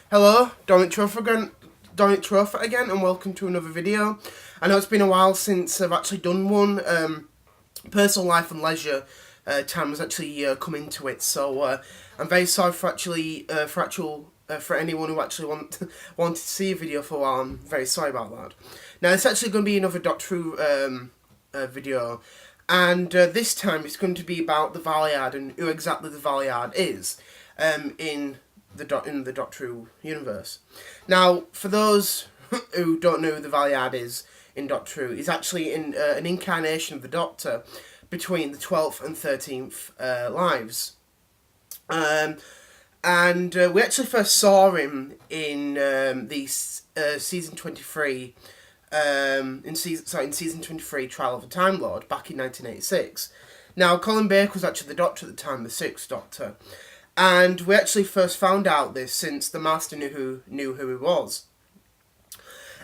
Hello, Dominic Tropher again, and welcome to another video. I know it's been a while since I've actually done one. Personal life and leisure time has actually come into it, so I'm very sorry for anyone who actually wanted to see a video for a while. I'm very sorry about that. Now it's actually going to be another Doctor Who video, and this time it's going to be about the Valeyard and who exactly the Valeyard is in the Doctor Who universe. Now, for those who don't know who the Valeyard is in Doctor Who, he's actually an incarnation of the Doctor between the 12th and 13th lives. And we actually first saw him in season 23. In season 23, Trial of a Time Lord, back in 1986. Now, Colin Baker was actually the Doctor at the time, the Sixth Doctor, and we actually first found out this since the Master knew who he was.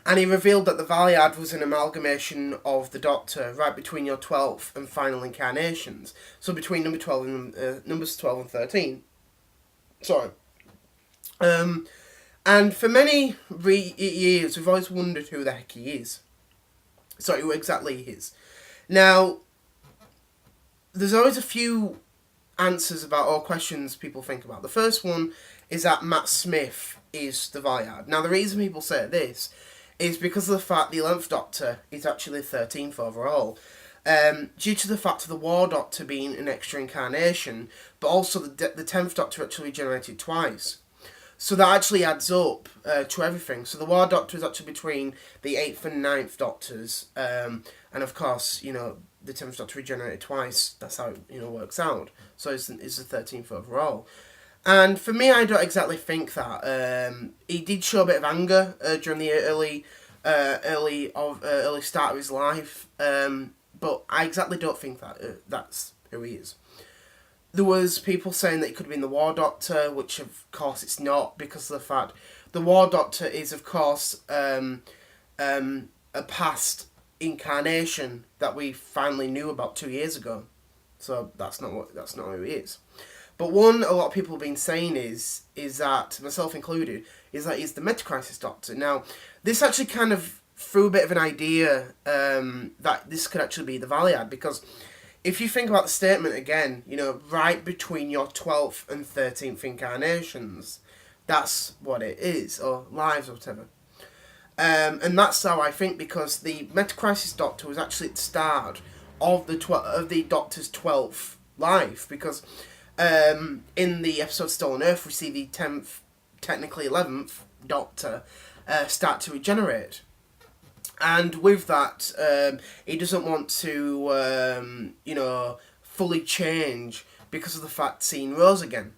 And he revealed that the Valeyard was an amalgamation of the Doctor, right between your 12th and final incarnations. So between numbers 12 and 13. Sorry. And for many years, we've always wondered who the heck he is. Sorry, who exactly he is. Now, there's always a few answers about all questions people think about. The first one is that Matt Smith is the Valeyard. Now, the reason people say this is because of the fact the 11th Doctor is actually the 13th overall. Due to the fact of the War Doctor being an extra incarnation, but also the 10th Doctor actually regenerated twice. So that actually adds up to everything. So the War Doctor is actually between the 8th and 9th Doctors. And of course, the 10th Doctor regenerated twice. That's how it works out. So it's the 13th overall. And for me, I don't exactly think that. He did show a bit of anger during the early start of his life. But I exactly don't think that that's who he is. There was people saying that it could have been the War Doctor, which of course it's not, because of the fact the War Doctor is of course a past incarnation that we finally knew about 2 years ago. So that's not who he is. But one a lot of people have been saying is that, myself included, is that he's the Meta-Crisis Doctor. Now, this actually kind of threw a bit of an idea that this could actually be the Valeyard, because if you think about the statement again, right between your 12th and 13th incarnations, that's what it is, or lives, or whatever. And that's how I think, because the Meta-Crisis Doctor was actually at the start of the Doctor's 12th life, because in the episode Stolen Earth, we see the 10th, technically 11th Doctor start to regenerate. And with that, he doesn't want to, fully change because of the fact seeing Rose again.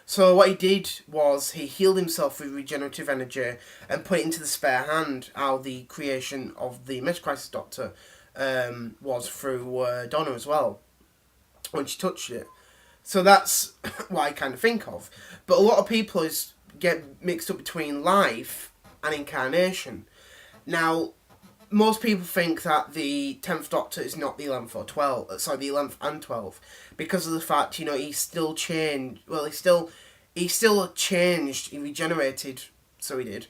So what he did was he healed himself with regenerative energy and put it into the spare hand, how the creation of the Meta-Crisis Doctor was through Donna as well, when she touched it. So that's what I kind of think of. But a lot of people get mixed up between life and incarnation. Now, most people think that the 10th Doctor is not the 11th or 12th, the 11th and 12th, because of the fact, he still changed, he still changed, he regenerated, so he did,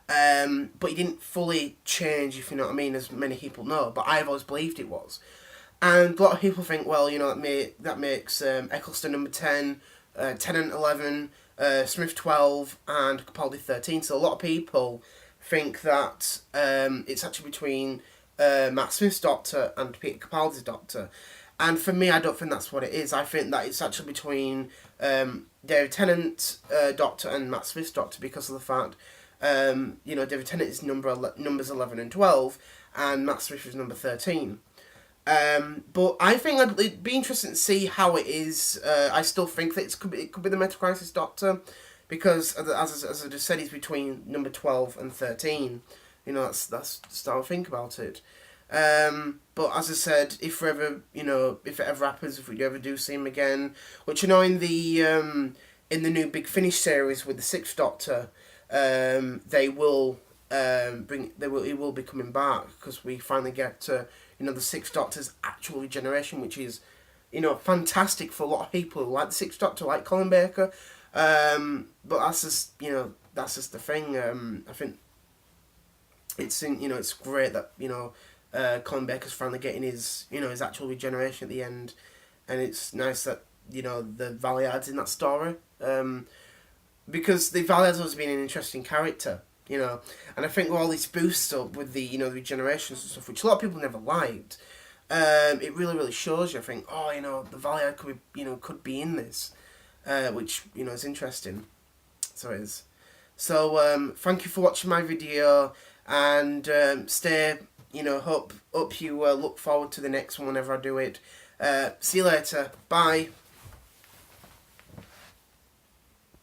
but he didn't fully change, if you know what I mean, as many people know, but I've always believed it was. And a lot of people think, well, that makes Eccleston number 10, Tennant 11, Smith 12, and Capaldi 13, so a lot of people think that it's actually between Matt Smith's Doctor and Peter Capaldi's Doctor. And for me, I don't think that's what it is. I think that it's actually between David Tennant's Doctor and Matt Smith's Doctor, because of the fact, David Tennant is numbers 11 and 12, and Matt Smith is number 13. But I think it'd be interesting to see how it is. I still think that it could be the Meta-Crisis Doctor, because as I just said, he's between number 12 and 13. That's how I think about it. But as I said, if it ever happens, if we ever do see him again, which in the new Big Finish series with the 6th Doctor, he will be coming back, because we finally get the 6th Doctor's actual regeneration, which is fantastic for a lot of people who like the 6th Doctor, like Colin Baker. But that's just, you know, that's just the thing. I think it's great that, you know, Colin Baker's finally getting his, you know, his actual regeneration at the end, and it's nice that, you know, the Valeyard's in that story, because the Valeyard's always been an interesting character, you know, and I think with all this boost up with the, you know, the regenerations and stuff, which a lot of people never liked, it really shows you. I think, oh, you know, the Valeyard could be in this, which, you know, is interesting. So it is. So thank you for watching my video, and stay, you know, hope you look forward to the next one whenever I do it. See you later. Bye.